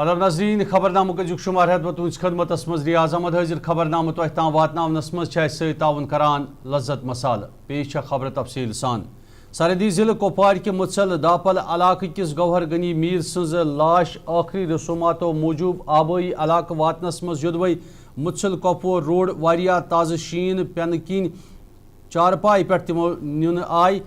आदाब नाज़रीन खबरनामो का शुमार है तुज खदमत मज रियाज अहमद हाजिर खबरनामो तह ताम वातनावनस मज ताउन करान लज्जत मसाल पेश खबर तफसील सान सरहदी जिले कुपवार के मुत्सल दापल इलाके किस गौहर गनी मीर सज लाश आखिरी रसूमातो मूजूब आबई इलाके वातनस मज युदवई मुत्सल कुपवार रोड वारिया ताज़ शीन पेन किन चारपाई पे तमो नुन आय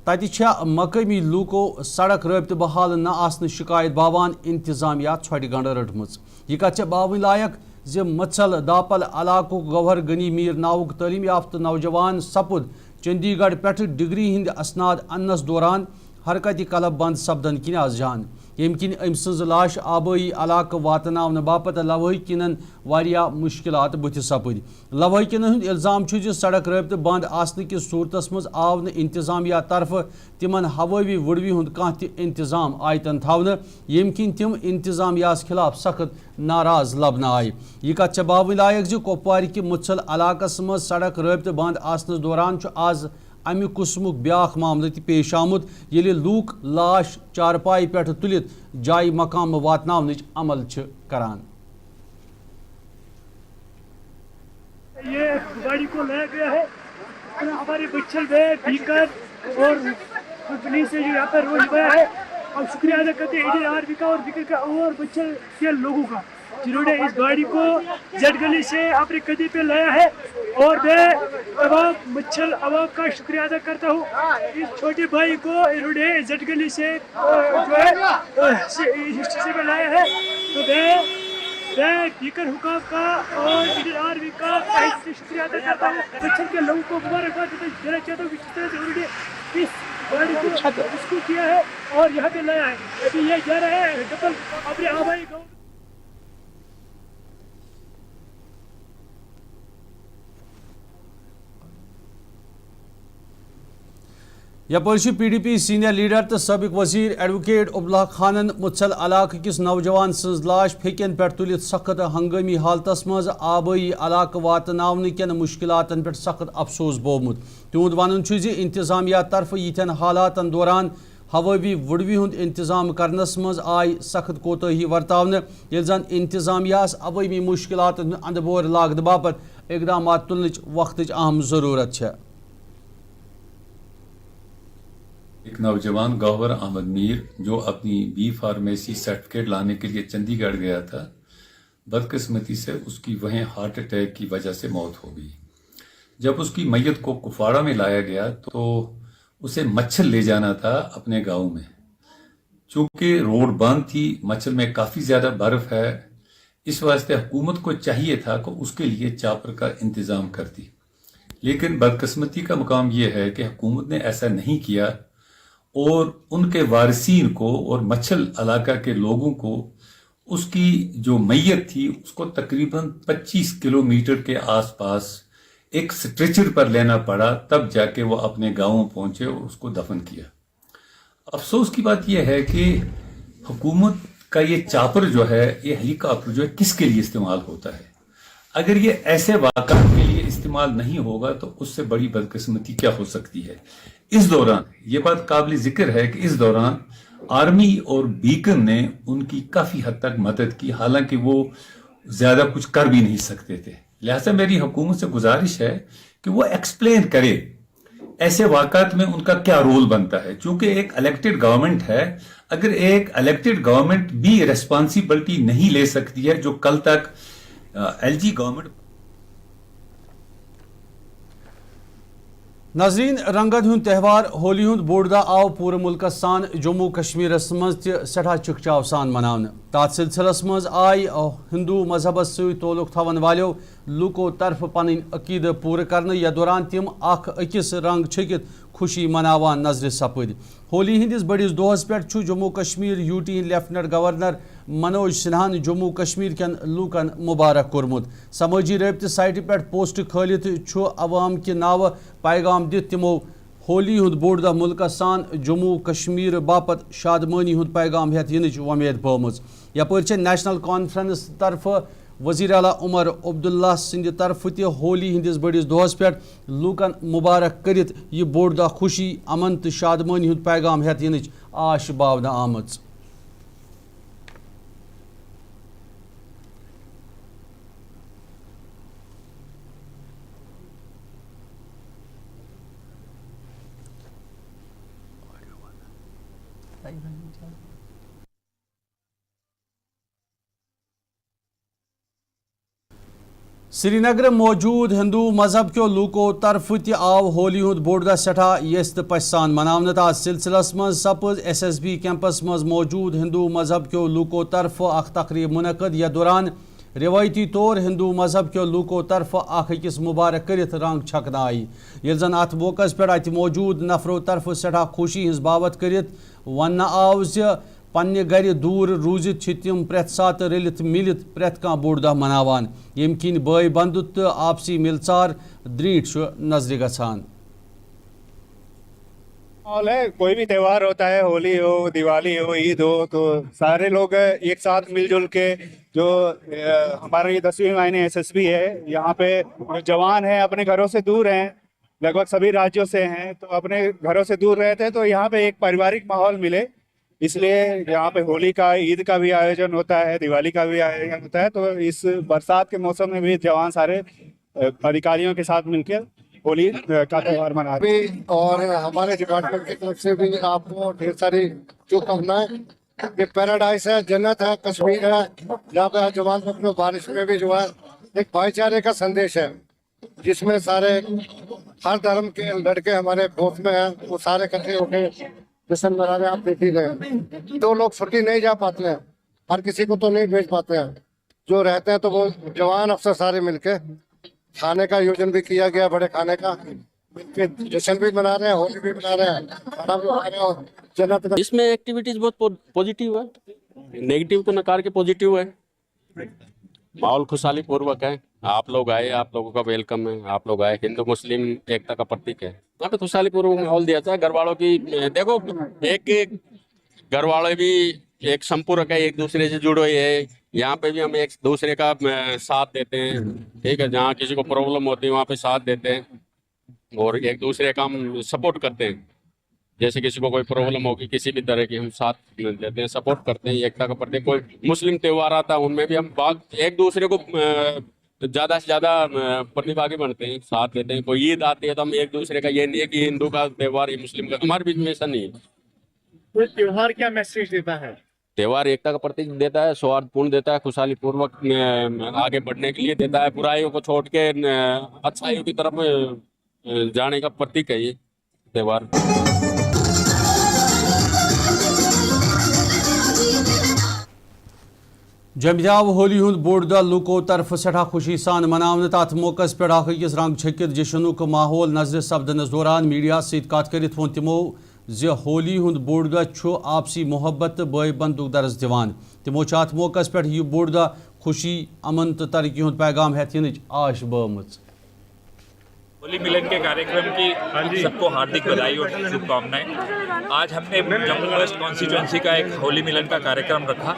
तति मकामी लूको सड़क रबत बहाल न आसन शिकायत बावान इंतजामिया छोड़ गंड रटम यह कत बावन लायक ज मत्सल दापल इलाको गौहर गनी मीर नावुक तालीम याफ्त नौजवान सपुद चंडीगढ़ पे डिग्री हिंद असनाद अन्नस दौरान हरकत कलब बंद सपदन किन आज जान यम किन अम सज लाश आबई इलाक वातन बापत लवह किन वारिया मुश्किलात बुथ सपद लवह किन हुंद इल्जाम सड़क रबत बंद आसन किस सूरतस मज आव न इंतजामिया तरफ तिमन हवावी वुडवी हुंद कांह ति इंतजाम आयतन थवन यम किन तिम इंतजामियास खिलाफ सख्त नाराज लबन आय यह कत बावन लायक ज कुपवार कि मुत्सल इलाकस मज सड़क रबत बंद आसनस दौरान आज अमि कुस्मुक ब्याख मामल पेश आमुत ये लूक लाश चारपाई पे तुलित जाय मकाम वातनावनिच अमल करान। ये गाड़ी को लाया गया है हमारे बच्चल में भीकर और पुलिस से जो यहाँ पर रोज गया है। अब शुक्रिया अदा करते हैं इंडियन आर्मी का और भीकर का और बच्चल के लोगों का जिन्होंने इस गाड़ी को जट गली से अपने कदी पे लाया है और मैं अवाम मच्छल अवाम का शुक्रिया अदा करता हूँ। इस छोटे भाई को इन्होंने जट गली से जो है हिस्ट्री में लाया है तो मैं भीकर हुकाम का और इंडियन आर्मी का शुक्रिया अदा करता हूँ। मच्छल के लोगों को मुबारकबाद देना चाहता हूँ कि जिस तरह से उन्होंने इस गाड़ी को रेस्क्यू किया है और यहाँ पे लाया है। अभी ये जा रहा है डबल अपने आबाई गाँव। यपर PDP सीनियर लीडर तो सबक वजीर एडवोकेट अब्दुल्ला खानन मुत्सल इलाक किस नौजवान सज लाश फेकन पे तुलित सख्त हंगामी हालतस मज आबई इलाक वातनावन कन मुश्किलातन पे सख्त अफसोस बोमुत तिहुंद वन इंतजामिया तरफ यिथन हालातन दौरान हवावी वुडवी हुंद इंतजाम करनस मज आय सख्त कोताही वर्तावन ये जन इंतजामियास अवामी मुश्किलात अंदबोर लागद बापत इकदामात तुलनच वक्तच अहम जरूरत है। एक नौजवान गौहर अहमद मीर जो अपनी B.Pharmacy सर्टिफिकेट लाने के लिए चंडीगढ़ गया था, बदकिस्मती से उसकी वहीं हार्ट अटैक की वजह से मौत हो गई। जब उसकी मैयत को कुफवाड़ा में लाया गया तो उसे मच्छल ले जाना था अपने गांव में। चूंकि रोड बंद थी, मच्छल में काफ़ी ज़्यादा बर्फ है, इस वास्ते हुकूमत को चाहिए था कि उसके लिए चापर का इंतज़ाम करती, लेकिन बदकिस्मती का मुकाम यह है कि हुकूमत ने ऐसा नहीं किया और उनके वारिसीन को और मच्छल इलाका के लोगों को उसकी जो मैयत थी उसको तकरीबन 25 किलोमीटर के आसपास एक स्ट्रेचर पर लेना पड़ा, तब जाके वो अपने गांव पहुंचे और उसको दफन किया। अफसोस की बात यह है कि हुकूमत का ये चापर जो है, ये हेलीकॉप्टर जो है, किसके लिए इस्तेमाल होता है? अगर ये ऐसे वाक़ात के लिए इस्तेमाल नहीं होगा तो उससे बड़ी बदकिस्मती क्या हो सकती है। इस दौरान ये बात काबिल जिक्र है कि इस दौरान आर्मी और बीकन ने उनकी काफ़ी हद तक मदद की, हालांकि वो ज़्यादा कुछ कर भी नहीं सकते थे। लिहाजा मेरी हुकूमत से गुजारिश है कि वो एक्सप्लेन करे ऐसे वाक़ात में उनका क्या रोल बनता है। चूंकि एक इलेक्टेड गवर्नमेंट है, अगर एक इलेक्टेड गवर्नमेंट भी रिस्पॉन्सिबिलिटी नहीं ले सकती है जो कल तक LG गवर्नमेंट। नाजरीन रंगत हुंद त्यौहार होली हुंद बोड़ दह आव पूरे मुल्क सान जम्मू कश्मीर मज सठा चिकचाव सान मनावन। तथ सिलसिलस मज आय हिंदू मजहबस ताल्लुक थवन वालों लूको तरफ पन अकीद पूरे करने या दौरान तिम अकिस रंग छकित खुशी मनावान नजर सपद। होली हंदिस बड़िस दोहस पे Jammu Kashmir UT lieutenant governor Manoj सिन्हान जम्मू कश्मीर कन लूकन मुबारक कोरमुत। समाजी रबत साइट पे पोस्ट खलित अवाम के नाव पैगाम दित तिमो होली हुंद बोड़ दह मुल्क सान जम्मू कश्मीर बापत शादमानी हुंद पैगाम हेत यिनच उम्मीद पौमज। यपर नेशनल कॉन्फ्रेंस तरफ वजीर आला उमर अब्दुल्ला सिंध तरफ ते होली हंदिस बड़िस दोहस पे लूकन मुबारक करित यह बोड़ दह खुशी अमन तो शादमानी हुंद पैगाम हेत यिनच आश बावन आमज। श्रीनगर मौजूद हिंदू मजहब के लूको तरफ आव होली हुंद बोड़ दह सठा यस तो पश सान मनावत आज सिलसिलस मज सपज SSB कैंपस मज मौजूद हिंदू मजहब के लूको तरफ अख तकरीब मुनक़द या दौरान रिवायती तौर हिंदू मजहब के लूको तरफ अखिस मुबारक करत रंग छकन आई ये जन अत मौके पे अत मौजूद नफरों तरफ सठा खुशी हज बावत करत वन आव पन्ने गर दूर रूजित तम प्रेथ सात रलित मिलित प्रेथ कह बोड़ दह मनावान यम किन बय बंधुत तो आपसी मिलचार दृढ़ नजर गछान। माहौल है, कोई भी त्यौहार होता है, होली हो, दिवाली हो, ईद हो, तो सारे लोग एक साथ मिलजुल के जो हमारा ये 10वीं मायने SSB है, यहाँ पे जो जवान हैं अपने घरों से दूर हैं, लगभग सभी राज्यों से हैं, तो अपने घरों से दूर रहते हैं, तो यहाँ पे एक पारिवारिक माहौल मिले, इसलिए यहाँ पे होली का, ईद का भी आयोजन होता है, दिवाली का भी आयोजन होता है। तो इस बरसात के मौसम में भी जवान सारे अधिकारियों के साथ मिलकर होली का त्यौहार मना रहे हैं। और हमारे डिपार्टमेंट की तरफ से भी आपको ढेर सारी शुभकामनाएं। ये पैराडाइस है, जन्नत है, कश्मीर है, जहाँ पे जवान अपने बारिश में भी जो है एक भाईचारे का संदेश है, जिसमें सारे हर धर्म के लड़के हमारे फोर्स में हैं, वो सारे इकट्ठे होकर जश्न मना रहे हैं। आप देख ही रहे, दो लोग छुट्टी नहीं जा पाते हैं, हर किसी को तो नहीं भेज पाते हैं, जो रहते हैं तो वो जवान अफसर सारे मिलके खाने का आयोजन भी किया गया, बड़े खाने का, मिलके जश्न भी मना रहे हैं, होली भी मना रहे हैं, खाना भी खा रहे हैं और जन्नत का। इसमें एक्टिविटीज बहुत पॉजिटिव है, नेगेटिव को नकार के पॉजिटिव है। माहौल खुशहाली पूर्वक है, आप लोग आए, आप लोगों का वेलकम है, आप लोग आए, हिंदू मुस्लिम एकता का प्रतीक है। यहाँ पे खुशहाली पूर्वक माहौल दिया था। घर वालों की देखो, एक घर वाले भी एक संपूरक है, एक दूसरे से जुड़े हुए है। यहाँ पे भी हम एक दूसरे का साथ देते हैं, ठीक है, जहाँ किसी को प्रॉब्लम होती है वहाँ पे साथ देते हैं और एक दूसरे का हम सपोर्ट करते हैं। जैसे किसी को कोई प्रॉब्लम होगी किसी भी तरह की, हम साथ देते हैं, सपोर्ट करते हैं, एकता का प्रतीक। कोई मुस्लिम त्यौहार आता है उनमें भी हम एक दूसरे को ज़्यादा से ज़्यादा प्रतिभागी बनते हैं, साथ देते हैं। कोई ईद आती है तो हम एक दूसरे का, ये नहीं है कि हिंदू का त्यौहार ये मुस्लिम का, हमारे बीच में ऐसा नहीं है। तो त्योहार क्या मैसेज देता है? त्यौहार एकता का प्रतीक देता है, सौहार्दपूर्ण देता है, खुशहाली पूर्वक आगे बढ़ने के लिए देता है, बुराइयों को छोड़ के अच्छाइयों की तरफ जाने का प्रतीक है ये त्यौहार। जमियाव होली हुंद बोड़ दह लूको तरफ सठा खुशी सान मनावत अत मौके पे अखिस रंग छकित जश्न माहौल नजर सपदनस दौरान मीडिया सत कत करित वोन तिमो होली हुंद बोड़ दह आपसी मोहब्बत तो बय बंदुक दर्ज दिवान। तिमो अत मौके पे यह बोड़ दह खुशी, अमन तो तरक्की हुंद पैगाम हेत इन आश बमच। होली मिलन के कार्यक्रम की सबको हार्दिक बधाई और शुभकामनाएं। आज हमने जम्मू वेस्ट कॉन्स्टिट्यूंसी का एक होली मिलन का कार्यक्रम रखा।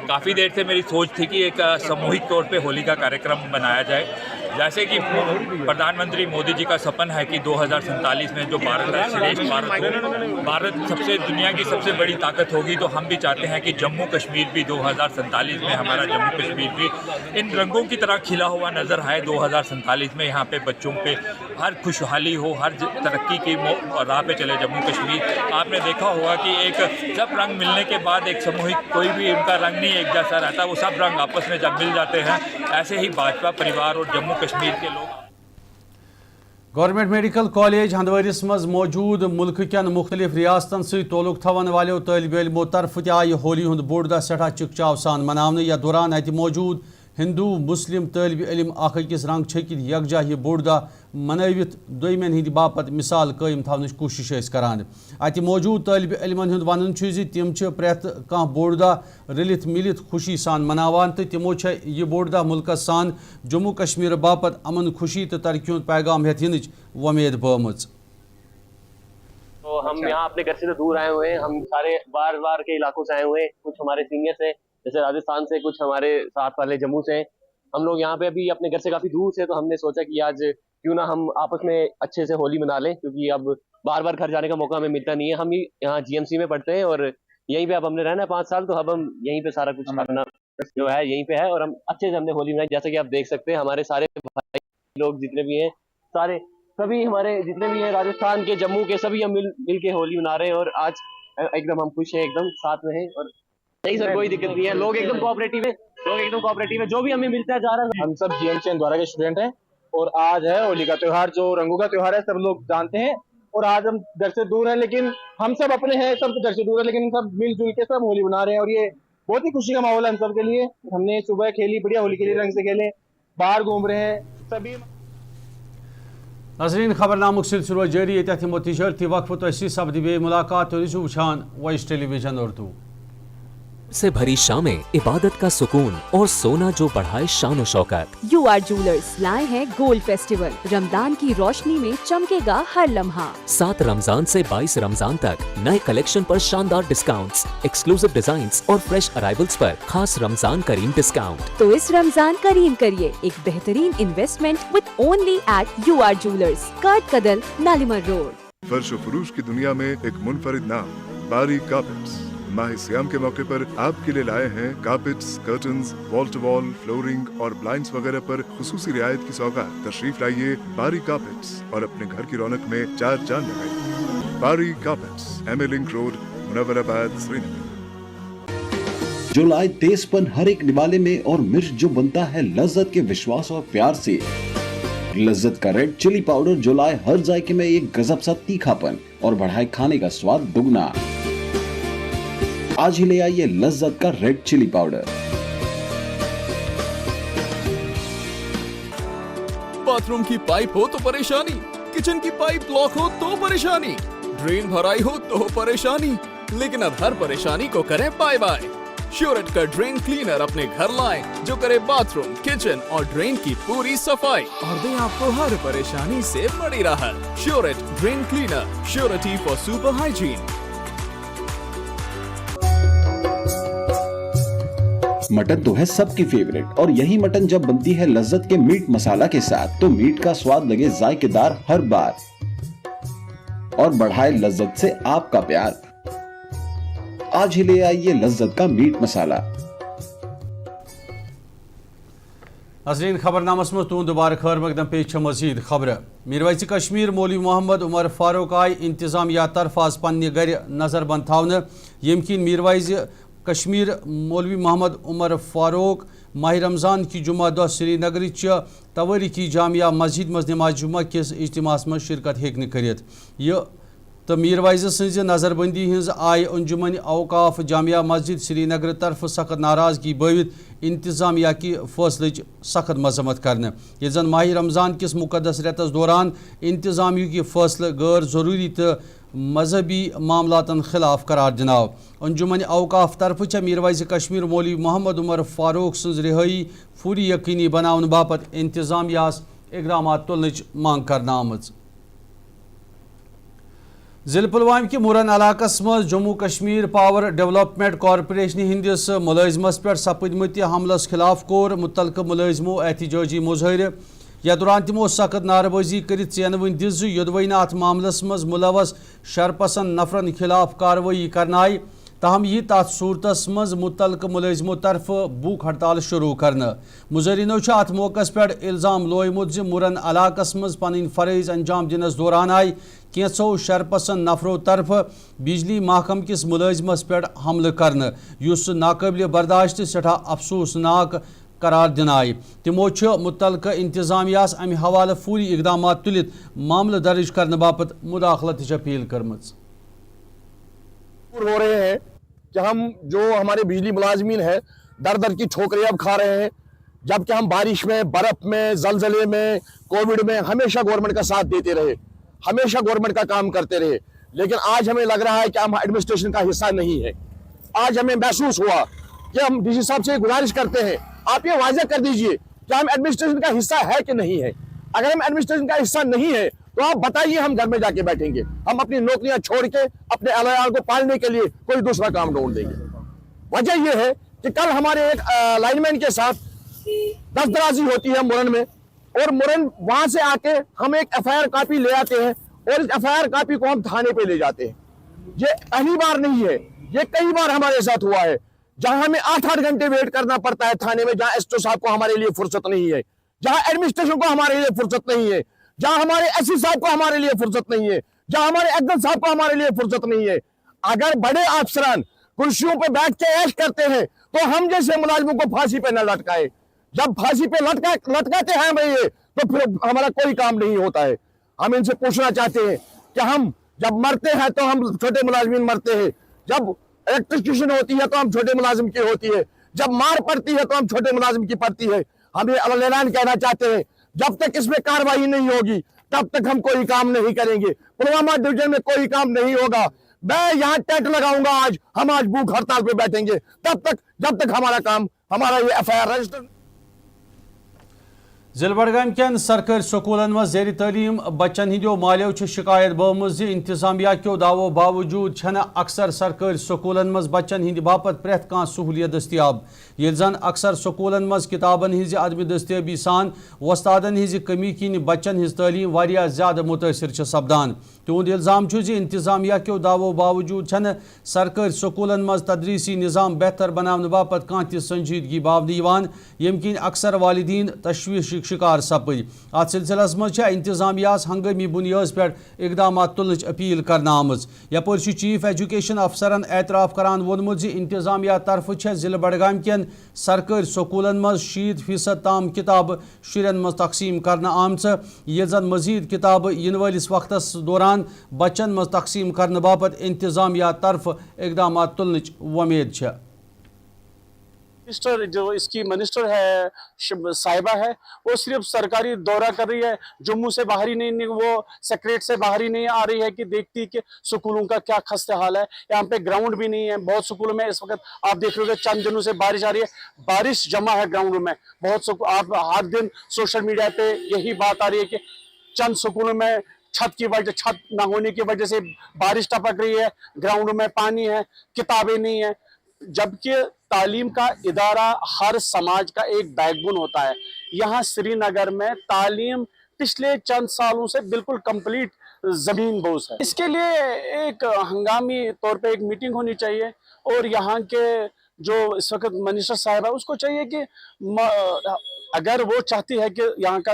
काफ़ी देर से मेरी सोच थी कि एक सामूहिक तौर पे होली का कार्यक्रम बनाया जाए। जैसे कि प्रधानमंत्री मोदी जी का सपन है कि 2047 में जो भारत है श्रेष्ठ भारत हो, भारत सबसे दुनिया की सबसे बड़ी ताकत होगी, तो हम भी चाहते हैं कि जम्मू कश्मीर भी 2047 में, हमारा जम्मू कश्मीर भी इन रंगों की तरह खिला हुआ नज़र आए। 2047 में यहाँ पे बच्चों पे हर खुशहाली हो, हर तरक्की की राह पे चले जम्मू कश्मीर। आपने देखा होगा कि एक सब रंग मिलने के बाद एक सामूहिक, कोई भी उनका रंग नहीं एक जैसा रहता, वो सब रंग आपस में जब मिल जाते हैं, ऐसे ही भाजपा परिवार और जम्मू कश्मीर के लोग। गवर्नमेंट मेडिकल कॉलेज हंदवारिस मज मौजूद मुल्क कन मुख्तलिफ रियासतन से तोलुक थवन वालों तलब इलमो तरफ आय होली हुंद बोड़ दह सठा चिकचाव सान मनावने। या दौरान अत मौजूद हिंदू मुस्लिम तलब इलम अखिस रंग छकित यकजा यह बोड़ दह मनवित दोमेन हिंद बापत मिसाल कायम थवन कोशिश करान। अत मौजूद तलब इलमन हुंद वन तिम प्रेथ कह बोड़ दह रलित मिलित खुशी सान मनावान, तो तिमो यह बोड़ दह मुल्क सान जम्मू कश्मीर बापत अमन खुशी तो तरक्की हुंद पैगाम हेत इन वमेद बमच। तो हम यहाँ अपने घर से तो दूर आए हुए हैं, हम सारे बार बार के इलाकों से आए हुए हैं। कुछ हमारे सीनियर्स हैं जैसे राजस्थान से, कुछ हमारे साथ वाले जम्मू से हैं। हम लोग यहाँ पे अभी अपने घर से काफी दूर से, तो हमने सोचा कि आज क्यों ना हम आपस में अच्छे से होली मना लें, क्योंकि अब बार बार घर जाने का मौका हमें मिलता नहीं है। हम ही यहाँ GMC में पढ़ते हैं और यहीं पे अब हमने रहना है 5 साल, तो अब हम यहीं पे सारा कुछ करना जो है यहीं पे है और हम अच्छे से हमने होली मनाई। जैसे कि आप देख सकते हैं हमारे सारे भाई लोग जितने भी हैं, सारे सभी हमारे जितने भी हैं राजस्थान के, जम्मू के, सभी हम मिल के होली मना रहे हैं। और आज एकदम हम खुश हैं, एकदम साथ में हैं और नहीं सर कोई दिक्कत नहीं है, लोग एकदम कोऑपरेटिव है, जो भी हमें मिलता है जा रहा है। हम सब GMC द्वारा के स्टूडेंट हैं और आज है होली का त्योहार, जो रंगों का त्योहार है, सब लोग जानते हैं। और आज हम घर से दूर हैं लेकिन हम सब अपने हैं, सब घर से दूर है लेकिन सब मिलजुल के सब होली मना रहे हैं और ये बहुत ही खुशी का माहौल है हम सब के लिए। हमने सुबह खेली, बढ़िया होली खेली, रंग से खेले, बाहर घूम रहे हैं सभी। नाज़रीन खबरनामुक सिलसिलो जारी ये तहत तजारती वक्फ तो ऐसी सब्दी बे मुलाकात और वुछान वॉइस टेलीविजन उर्दू से भरी शामें, इबादत का सुकून और सोना जो बढ़ाए शान शौकत। UR जूलर्स लाए हैं गोल्ड फेस्टिवल, रमजान की रोशनी में चमकेगा हर लम्हा। 7 रमजान से 22 रमजान तक नए कलेक्शन पर शानदार डिस्काउंट्स, एक्सक्लूसिव डिजाइन्स और फ्रेश अराइवल्स पर खास रमजान करीम डिस्काउंट। तो इस रमजान करीम करिए एक बेहतरीन investment with only at UR jewellers, Kat Kadal, नालिमर road. फर्श फरोश की दुनिया में एक मुनफरिद नाम, बारी कार्पेट्स। माह सियाम के मौके पर आपके लिए लाए हैं carpets, curtains, wall to wall, flooring और ब्लाइंड्स वगैरह पर खुसूसी रियायत की सौगात। तशरीफ लाइए बारी कार्पेट्स और अपने घर की रौनक में 4 चांद लगाइए। Bari carpets, MA link road, Munawwarabad, Srinagar. जो लाए तेजपन हर एक निवाले में और मिर्च जो बनता है लज्जत के विश्वास और प्यार से। लज्जत का रेड चिली पाउडर जो लाए हर जायके में एक गजब सा तीखापन और बढ़ाए खाने का स्वाद दुगना। आज ही ले आइए लज्जत का रेड चिली पाउडर। बाथरूम की पाइप हो तो परेशानी, किचन की पाइप ब्लॉक हो तो परेशानी, ड्रेन भराई हो तो परेशानी, लेकिन अब हर परेशानी को करें बाय बाय। श्योरेट का ड्रेन क्लीनर अपने घर लाएं जो करे बाथरूम, किचन और ड्रेन की पूरी सफाई और दे आपको हर परेशानी से बड़ी राहत। श्योरेट drain cleaner, surety for super hygiene. Mutton तो है सबकी फेवरेट और यही मटन जब बनती है लज्जत के मीट मसाला के साथ तो मीट का स्वाद लगे जायकेदार हर बार और बढ़ाए लज्जत से आपका प्यार। आज ही ले आइए लज्जत का मीट मसाला। नाज़रीन खबरनामस में तुम दोबारा खैर मकदम पेश मजीद खबर। मीरवैज़ कश्मीर मौलवी मोहम्मद उमर फारूक आय इंतजामिया तरफ आज पन्ने गर नजर बंद थावने, यम किन मीरवैज़ कश्मीर मौलवी मोहम्मद उमर फारूक माह रमज़ान की जुमा दह श्रीनगर तवारीखी जामिया मस्जिद मज नमाज जुमा किस इज्तिमास में शिरकत हेकन करित। यह तो मीरवैज़ सज नज़रबंदी हज आय अंजुमन अवकाफ जामिया मस्जिद श्रीनगर तरफ सख्त नाराजगी बवित इंतजामिया की फैसले सख्त मजम्मत करने। ये जन माह रमज़ान किस मुकदस रेतस दौरान इंतजामिया की फैसले गैर ज़रूरी तो मजहबी मामलातन खिलाफ करार दिनाव। अंजुमन अवकाफ तरफ मीरवैज़ कश्मीर मौलवी मोहम्मद उमर फारूक सज रिहाई फूरी यकीनी बनाने बापत इंतजामियास इकदाम तुलने मांग करना आमज। ज़िला पुलवामा कि मुरन इलाकस मज Jammu Kashmir power development corporation हंदिस मुलाजिमस पे सपदमत हमलस खिलाफ कोर मुतलक मुलाजिमो एहतजाजी मुजाहर। या दौरान तमो सख्त नारबाजी कर चेनवन दिज योदवैन अत मामलस मज मुलवस शरपसंद नफरन खिलाफ कार्रवाई करना आई। ताहम यह तथ सूरतस मज मुतलक मुलाजिमो तरफ भूख हड़ताल शुरू करना। मुजरिनो अत मौकस पे इल्जाम लोयमुत मुरन इलाकस मज पन फरज अंजाम दिनस दौरान आई कैंसो शरपसंद नफरों तरफ बिजली महकम किस मुलाजिमस पे हमल करना, युस नाकाबिल बर्दाश्त सेठा अफसोसनाक करार दिनाई। तिमो मुतलक इंतजामियास अमि हवाले फूरी इकदाम तुलित मामला दर्ज करने बापत मुदाखलत अपील करमच। हो रहे हैं कि हम जो हमारे बिजली मुलाजमीन है दर दर की ठोकरें अब खा रहे हैं, जबकि हम बारिश में, बर्फ में, जलजले में, कोविड में हमेशा गवर्नमेंट का साथ देते रहे, हमेशा गवर्नमेंट का काम करते रहे। लेकिन आज हमें लग रहा है कि हम एडमिनिस्ट्रेशन का हिस्सा नहीं है। आज हमें महसूस हुआ कि हम डीसी साहब से गुजारिश करते हैं, आप ये वाज़ेह कर दीजिए कि हम एडमिनिस्ट्रेशन का हिस्सा है कि नहीं है। अगर हम एडमिनिस्ट्रेशन का हिस्सा नहीं है तो आप बताइए, हम घर में जाके बैठेंगे, हम अपनी नौकरियां छोड़ के अपने अहल को पालने के लिए कोई दूसरा काम ढूंढ देंगे। वजह यह है कि कल हमारे एक लाइनमैन के साथ दस्तराजी होती है मुरन में, और मुरन वहां से आके हम एक FIR कॉपी ले आते हैं और इस FIR कॉपी को हम थाने पे ले जाते हैं। ये पहली बार नहीं है, ये कई बार हमारे साथ हुआ है, जहां हमें 8-8 घंटे वेट करना पड़ता है थाने में, जहां SO साहब को हमारे लिए फुर्सत नहीं है, जहां एडमिनिस्ट्रेशन को हमारे लिए फुर्सत नहीं है, जहां हमारे SC साहब को हमारे लिए फुर्सत नहीं है, जहां हमारे एक्शन साहब को हमारे लिए फुर्सत नहीं है। अगर बड़े अफसरान कुर्सियों पे बैठ के ऐश करते हैं तो हम जैसे मुलाजिमों को फांसी पे न लटकाए। जब फांसी पे लटकाते हैं भाई ये, तो फिर हमारा कोई काम नहीं होता है। हम इनसे पूछना चाहते हैं कि हम जब मरते हैं तो हम छोटे मुलाजिमीन मरते हैं, जब इलेक्ट्रिसिटी होती है तो हम छोटे मुलाजिम की होती है, जब मार पड़ती है तो हम छोटे मुलाजिम की पड़ती है। हम ये ऐलान कहना चाहते हैं, जब तक इसमें कार्रवाई नहीं होगी तब तक हम कोई काम नहीं करेंगे। पुलवामा डिवीजन में कोई काम नहीं होगा। मैं यहाँ टेंट लगाऊंगा, आज हम आज भूख हड़ताल पे बैठेंगे तब तक, जब तक हमारा ये FIR रजिस्टर। जिला बडगाम कन सरकारी स्कूलन में जेर तालीम बच्चन हिंदो मालियो शिकायत बमुज इंतजामिया क्यों दावो बावजूद अक्सर सरकारी स्कूलन में बच्चन हिंद बापत प्रेथ कह सहूलियत दस्तियाब। ये जन अक्सर स्कूलन में किताबन हिज अदम दस्तियाबी सान वस्तादन हिज कमी किन बच्चन हिज तालीम वारिया ज्यादा मुतासर सपदान। तुंद इल्जाम इंतजामिया क्यों दावो बावजूद सरकारी स्कूलन में तदरीसी निज़ाम बेहतर बनाने बापत कह त संजीदगी बावन यम किन अक्सर वालिदीन तशवीश शिकार सपद। अत सिलसिलस मज इंतजामिया हंगामी बुनियाद पे इकदाम तुल अपील करना आमज। यपर चीफ एजुकेशन अफसरन एतराफ करान वोनमुत इंतजामिया तरफ जिला बडगाम कन सरकारी स्कूलन में 60% ताम किताब शुरन मज तकसीम करना आमच। ये जन मजीद किताब इन वालिस वक्तस दौरान बच्चन मज तकसीम करने बापत इंतजामिया तरफ इकदाम तुलने उम्मीद है। मिनिस्टर जो इसकी मिनिस्टर है साहिबा है, वो सिर्फ सरकारी दौरा कर रही है, जम्मू से बाहर ही नहीं, वो सेक्रेट से बाहर ही नहीं आ रही है कि देखती कि स्कूलों का क्या खस्ते हाल है। यहाँ पे ग्राउंड भी नहीं है बहुत स्कूलों में। इस वक्त आप देख रहे हो चंद दिनों से बारिश आ रही है, बारिश जमा है ग्राउंड में बहुत। आप हर दिन सोशल मीडिया पे यही बात आ रही है कि चंद स्कूलों में छत ना होने की वजह से बारिश टपक रही है, ग्राउंड में पानी है, किताबें नहीं है। जबकि तालीम का इदारा हर समाज का एक बैकबोन होता है। यहाँ श्रीनगर में तालीम पिछले चंद सालों से बिल्कुल कंप्लीट जमीन बोझ है। इसके लिए एक हंगामी तौर पे एक मीटिंग होनी चाहिए और यहाँ के जो इस वक्त मिनिस्टर साहब है उसको चाहिए कि अगर वो चाहती है कि यहाँ का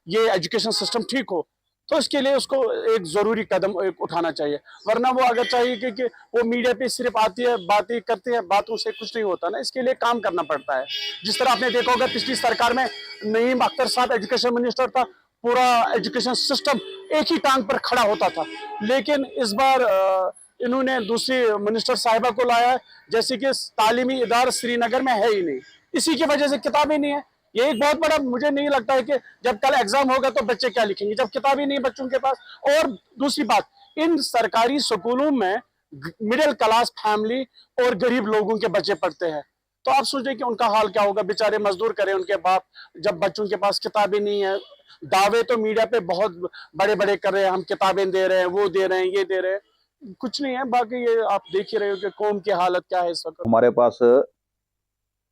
ये एजुकेशन सिस्टम ठीक हो तो इसके लिए उसको एक ज़रूरी कदम उठाना चाहिए। वरना वो अगर चाहिए कि वो मीडिया पे सिर्फ आती है, बातें करती है, बातों से कुछ नहीं होता ना। इसके लिए काम करना पड़ता है। जिस तरह आपने देखा होगा पिछली सरकार में नईम अख्तर साहब एजुकेशन मिनिस्टर था, पूरा एजुकेशन सिस्टम एक ही टांग पर खड़ा होता था। लेकिन इस बार इन्होंने दूसरी मिनिस्टर साहिबा को लाया है, जैसे कि तालीमी इदारा श्रीनगर में है ही नहीं, इसी की वजह से किताबें नहीं है। ये एक बहुत बड़ा, मुझे नहीं लगता है कि जब कल एग्जाम होगा तो बच्चे क्या लिखेंगे जब किताबें नहीं बच्चों के पास। और दूसरी बात, इन सरकारी स्कूलों में मिडिल क्लास फैमिली और गरीब लोगों के बच्चे पढ़ते हैं, तो आप सोचें कि उनका हाल क्या होगा। बेचारे मजदूर करें उनके बाप, जब बच्चों के पास किताबें नहीं है। दावे तो मीडिया पे बहुत बड़े बड़े कर रहे हैं, हम किताबें दे रहे हैं, वो दे रहे हैं, ये दे रहे हैं, कुछ नहीं है। बाकी ये आप देख ही रहे हो कि कौम की हालत क्या है इस वक्त। हमारे पास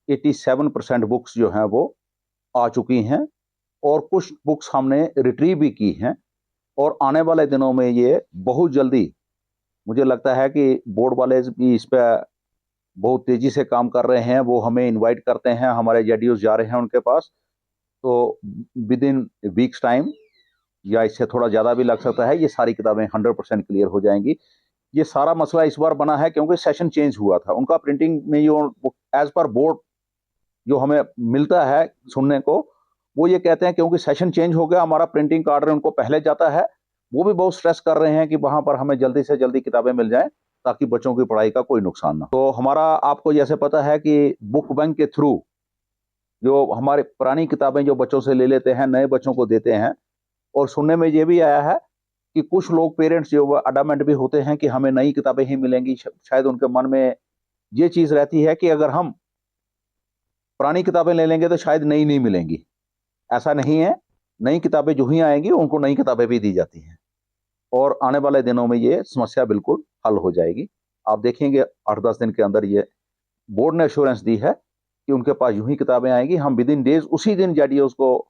87% बुक्स जो हैं वो आ चुकी हैं और कुछ बुक्स हमने रिट्रीव भी की हैं और आने वाले दिनों में ये बहुत जल्दी, मुझे लगता है कि बोर्ड वाले भी इस पर बहुत तेज़ी से काम कर रहे हैं। वो हमें इनवाइट करते हैं, हमारे जेडीओस जा रहे हैं उनके पास, तो विद इन वीक्स टाइम या इससे थोड़ा ज़्यादा भी लग सकता है, ये सारी किताबें 100% क्लियर हो जाएंगी। ये सारा मसला इस बार बना है क्योंकि सेशन चेंज हुआ था। उनका प्रिंटिंग में जो एज पर बोर्ड जो हमें मिलता है सुनने को, वो ये कहते हैं क्योंकि सेशन चेंज हो गया, हमारा प्रिंटिंग का ऑर्डर उनको पहले जाता है। वो भी बहुत स्ट्रेस कर रहे हैं कि वहाँ पर हमें जल्दी से जल्दी किताबें मिल जाएं ताकि बच्चों की पढ़ाई का कोई नुकसान ना। तो हमारा, आपको जैसे पता है कि बुक बैंक के थ्रू जो हमारे पुरानी किताबें जो बच्चों से ले लेते हैं, नए बच्चों को देते हैं। और सुनने में ये भी आया है कि कुछ लोग पेरेंट्स जो अडामेंट भी होते हैं कि हमें नई किताबें ही मिलेंगी। शायद उनके मन में ये चीज़ रहती है कि अगर हम पुरानी किताबें ले लेंगे तो शायद नई नहीं मिलेंगी। ऐसा नहीं है, नई किताबें जो ही आएंगी उनको नई किताबें भी दी जाती हैं और आने वाले दिनों में ये समस्या बिल्कुल हल हो जाएगी। आप देखेंगे 8-10 दिन के अंदर ये बोर्ड ने एश्योरेंस दी है कि उनके पास यूं ही किताबें आएंगी। हम विद इन डेज उसी दिन जेडीओस को,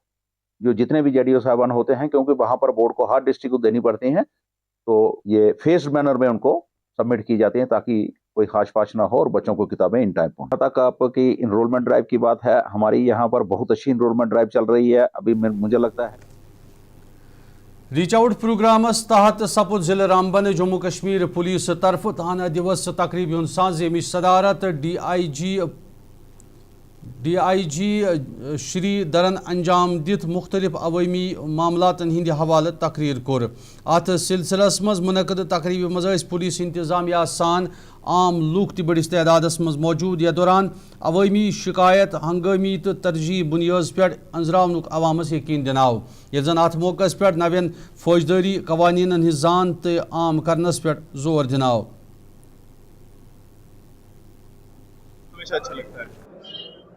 जो जितने भी जेडीओ साहबान होते हैं, क्योंकि वहाँ पर बोर्ड को हर डिस्ट्रिक्ट को देनी पड़ती हैं, तो ये फेस्ड मैनर में उनको सबमिट की जाती हैं ताकि कोई खाश पाश ना हो और बच्चों को किताबें इन टाइम पहुँच तक। आपकी इनरोलमेंट ड्राइव की बात है, हमारी यहाँ पर बहुत अच्छी इनरोलमेंट ड्राइव चल रही है अभी। मुझे लगता है रीच आउट प्रोग्रामस तहत सपुद जिले रामबन जम्मू कश्मीर पुलिस तरफ थाना दिवस तकरीब साज यमिच सदारत DIG श्री दरन अंजाम दित मुख्तलिफ अवामी मामलातन हिंद हवाले तकरीर कोर अत सिलसिलस मज मुनक़द तकरीब मज पुलिस इंतजामिया सान आम लूक त बड़िस तदादस मज मौजूद या दौरान अवामी शिकायत हंगामी तो तरजीह बुनियाद पे अंजरावनुक अवामस यकीन दिनाव ये जन अत मौके पे नवेन फौजदारी कवानीन हिज जान तो आम करनस पे जोर दिनाव। हमेशा अच्छा लगता है।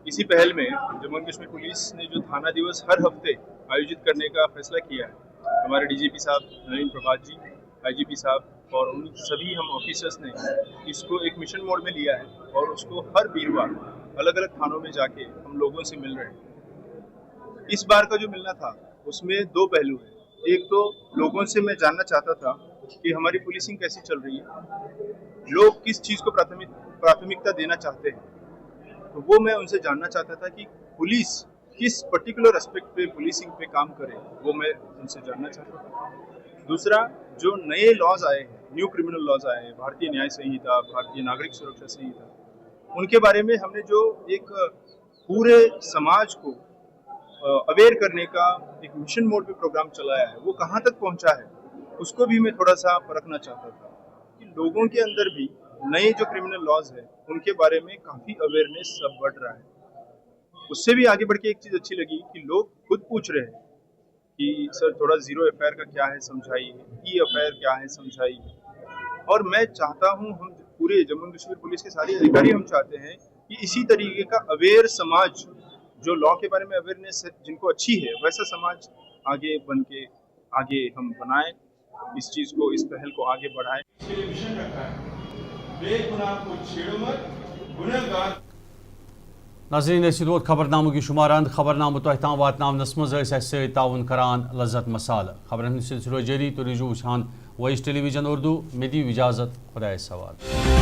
इसी पहल में जम्मू एंड कश्मीर पुलिस ने जो थाना दिवस हर हफ्ते आयोजित करने का फैसला किया है, हमारे DGP साहब नवीन प्रभात जी, IGP साहब और उन सभी हम ऑफिसर्स ने इसको एक मिशन मोड में लिया है और उसको हर वीरवार अलग अलग थानों में जाके हम लोगों से मिल रहे हैं। इस बार का जो मिलना था उसमें दो पहलू हैं। एक तो लोगों से मैं जानना चाहता था कि हमारी पुलिसिंग कैसी चल रही है, लोग किस चीज़ को प्राथमिकता देना चाहते हैं, तो वो मैं उनसे जानना चाहता था कि पुलिस किस पर्टिकुलर एस्पेक्ट पे पुलिसिंग पे काम करे, वो मैं उनसे जानना चाहता था। दूसरा, जो नए लॉज आए हैं, न्यू क्रिमिनल लॉज आए हैं, भारतीय न्याय संहिता, भारतीय नागरिक सुरक्षा संहिता, उनके बारे में हमने जो एक पूरे समाज को अवेयर करने का एक मिशन मोड पे प्रोग्राम चलाया है, वो कहाँ तक पहुँचा है, उसको भी मैं थोड़ा सा परखना चाहता था कि लोगों के अंदर भी नए जो क्रिमिनल लॉज है उनके बारे में काफ़ी अवेयरनेस सब बढ़ रहा है। उससे भी आगे बढ़ के एक चीज़ अच्छी लगी कि लोग खुद पूछ रहे हैं कि सर थोड़ा जीरो एफआईआर का क्या है समझाइए, ई-एफआईआर क्या है समझाइए। और मैं चाहता हूँ, हम पूरे जम्मू एंड कश्मीर पुलिस के सारे अधिकारी हम चाहते हैं कि इसी तरीके का अवेयर समाज, जो लॉ के बारे में अवेयरनेस जिनको अच्छी है, वैसा समाज आगे बन के आगे हम बनाएं, इस चीज़ को, इस पहल को आगे बढ़ाएं। नाज़रीन वोत खबरनामों की शुमारान खबरनामो तह ताम वातनावनस मज ताउन करान लज्जत मसाल खबरन सिलसिलो जारी तो रिजू वुछान वॉइस टेलीविजन उर्दू में दी इजाज़त खुदा सवाल।